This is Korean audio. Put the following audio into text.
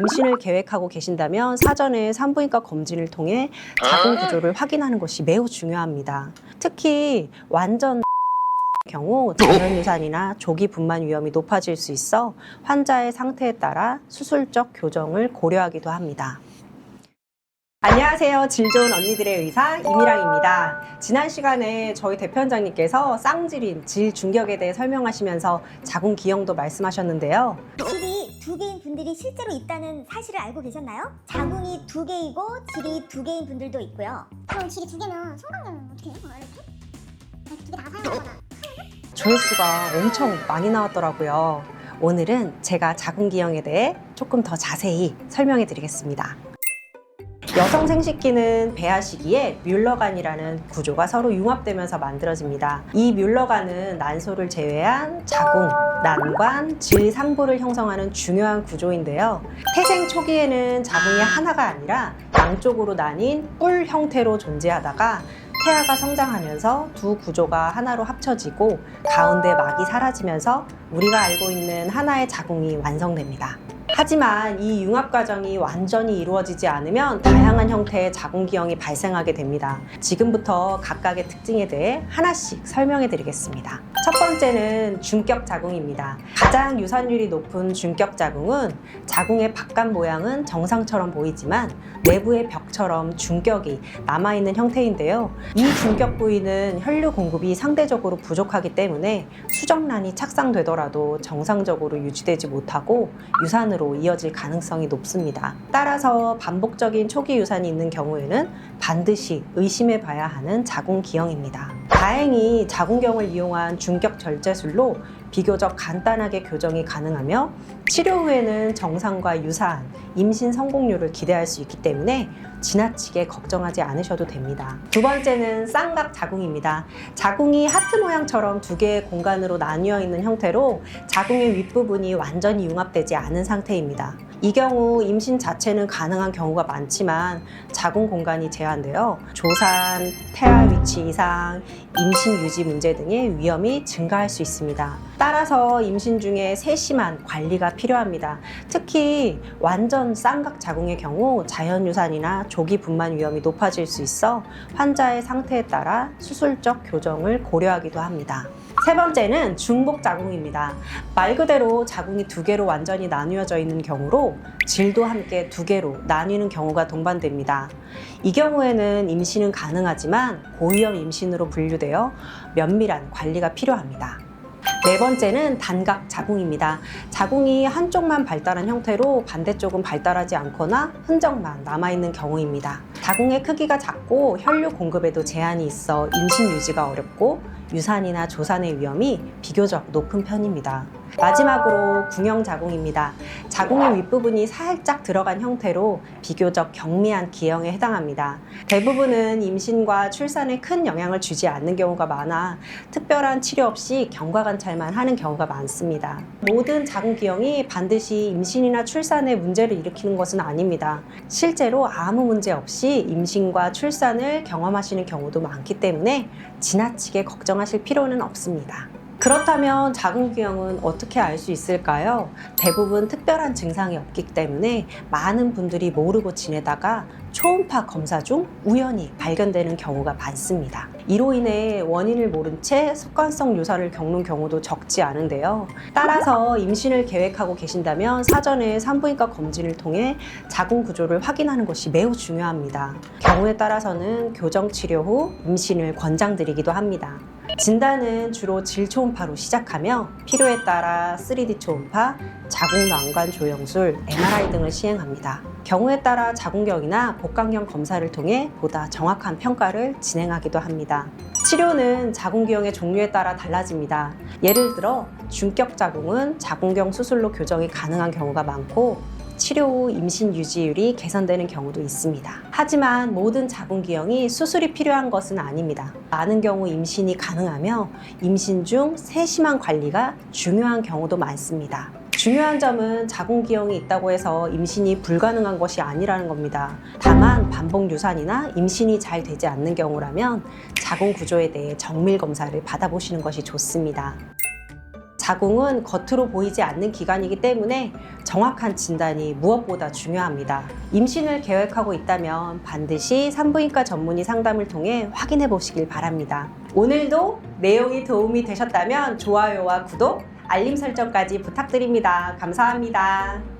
임신을 계획하고 계신다면 사전에 산부인과 검진을 통해 자궁 구조를 확인하는 것이 매우 중요합니다. 특히 완전 경우 자연유산이나 조기 분만 위험이 높아질 수 있어 환자의 상태에 따라 수술적 교정을 고려하기도 합니다. 안녕하세요. 질 좋은 언니들의 의사 이미랑입니다. 지난 시간에 저희 대표원장님께서 쌍질인 질 중격에 대해 설명하시면서 자궁 기형도 말씀하셨는데요. 질이 두 개인 분들이 실제로 있다는 사실을 알고 계셨나요? 자궁이 두 개이고 질이 두 개인 분들도 있고요. 그럼 질이 두 개면 성관계는 어떻게 해요? 이렇게? 두 개 다 사용하거나. 조회수가 엄청 많이 나왔더라고요. 오늘은 제가 자궁 기형에 대해 조금 더 자세히 설명해 드리겠습니다. 여성 생식기는 배아 시기에 뮬러관이라는 구조가 서로 융합되면서 만들어집니다. 이 뮬러관은 난소를 제외한 자궁, 난관, 질 상부를 형성하는 중요한 구조인데요. 태생 초기에는 자궁이 하나가 아니라 양쪽으로 나뉜 뿔 형태로 존재하다가 태아가 성장하면서 두 구조가 하나로 합쳐지고 가운데 막이 사라지면서 우리가 알고 있는 하나의 자궁이 완성됩니다. 하지만 이 융합 과정이 완전히 이루어지지 않으면 다양한 형태의 자궁 기형이 발생하게 됩니다. 지금부터 각각의 특징에 대해 하나씩 설명해 드리겠습니다. 첫 번째는 중격 자궁입니다. 가장 유산율이 높은 중격 자궁은 자궁의 바깥 모양은 정상처럼 보이지만 내부의 벽처럼 중격이 남아있는 형태인데요. 이 중격 부위는 혈류 공급이 상대적으로 부족하기 때문에 수정란이 착상되더라도 정상적으로 유지되지 못하고 유산으로 이어질 가능성이 높습니다. 따라서 반복적인 초기 유산이 있는 경우에는 반드시 의심해 봐야 하는 자궁 기형입니다. 다행히 자궁경을 이용한 중격 절제술로 비교적 간단하게 교정이 가능하며 치료 후에는 정상과 유사한 임신 성공률을 기대할 수 있기 때문에 지나치게 걱정하지 않으셔도 됩니다. 두 번째는 쌍각 자궁입니다. 자궁이 하트 모양처럼 두 개의 공간으로 나뉘어 있는 형태로 자궁의 윗부분이 완전히 융합되지 않은 상태입니다. 이 경우 임신 자체는 가능한 경우가 많지만 자궁 공간이 제한되어 조산, 태아 위치 이상, 임신 유지 문제 등의 위험이 증가할 수 있습니다. 따라서 임신 중에 세심한 관리가 필요합니다. 특히 완전 쌍각 자궁의 경우 자연유산이나 조기 분만 위험이 높아질 수 있어 환자의 상태에 따라 수술적 교정을 고려하기도 합니다. 세 번째는 중복 자궁입니다. 말 그대로 자궁이 두 개로 완전히 나뉘어져 있는 경우로 질도 함께 두 개로 나뉘는 경우가 동반됩니다. 이 경우에는 임신은 가능하지만 고위험 임신으로 분류되어 면밀한 관리가 필요합니다. 네 번째는 단각 자궁입니다. 자궁이 한쪽만 발달한 형태로 반대쪽은 발달하지 않거나 흔적만 남아있는 경우입니다. 자궁의 크기가 작고 혈류 공급에도 제한이 있어 임신 유지가 어렵고 유산이나 조산의 위험이 비교적 높은 편입니다. 마지막으로 궁형 자궁입니다. 자궁의 윗부분이 살짝 들어간 형태로 비교적 경미한 기형에 해당합니다. 대부분은 임신과 출산에 큰 영향을 주지 않는 경우가 많아 특별한 치료 없이 경과관찰만 하는 경우가 많습니다. 모든 자궁 기형이 반드시 임신이나 출산에 문제를 일으키는 것은 아닙니다. 실제로 아무 문제 없이 임신과 출산을 경험하시는 경우도 많기 때문에 지나치게 걱정하실 필요는 없습니다. 그렇다면 자궁 기형은 어떻게 알 수 있을까요? 대부분 특별한 증상이 없기 때문에 많은 분들이 모르고 지내다가 초음파 검사 중 우연히 발견되는 경우가 많습니다. 이로 인해 원인을 모른 채 습관성 유산을 겪는 경우도 적지 않은데요. 따라서 임신을 계획하고 계신다면 사전에 산부인과 검진을 통해 자궁 구조를 확인하는 것이 매우 중요합니다. 경우에 따라서는 교정 치료 후 임신을 권장드리기도 합니다. 진단은 주로 질 초음파로 시작하며 필요에 따라 3D 초음파, 자궁 난관 조영술, MRI 등을 시행합니다. 경우에 따라 자궁경이나 복강경 검사를 통해 보다 정확한 평가를 진행하기도 합니다. 치료는 자궁 기형의 종류에 따라 달라집니다. 예를 들어 중격 자궁은 자궁경 수술로 교정이 가능한 경우가 많고 치료 후 임신 유지율이 개선되는 경우도 있습니다. 하지만 모든 자궁 기형이 수술이 필요한 것은 아닙니다. 많은 경우 임신이 가능하며 임신 중 세심한 관리가 중요한 경우도 많습니다. 중요한 점은 자궁 기형이 있다고 해서 임신이 불가능한 것이 아니라는 겁니다. 다만 반복 유산이나 임신이 잘 되지 않는 경우라면 자궁 구조에 대해 정밀 검사를 받아보시는 것이 좋습니다. 자궁은 겉으로 보이지 않는 기관이기 때문에 정확한 진단이 무엇보다 중요합니다. 임신을 계획하고 있다면 반드시 산부인과 전문의 상담을 통해 확인해 보시길 바랍니다. 오늘도 내용이 도움이 되셨다면 좋아요와 구독, 알림 설정까지 부탁드립니다. 감사합니다.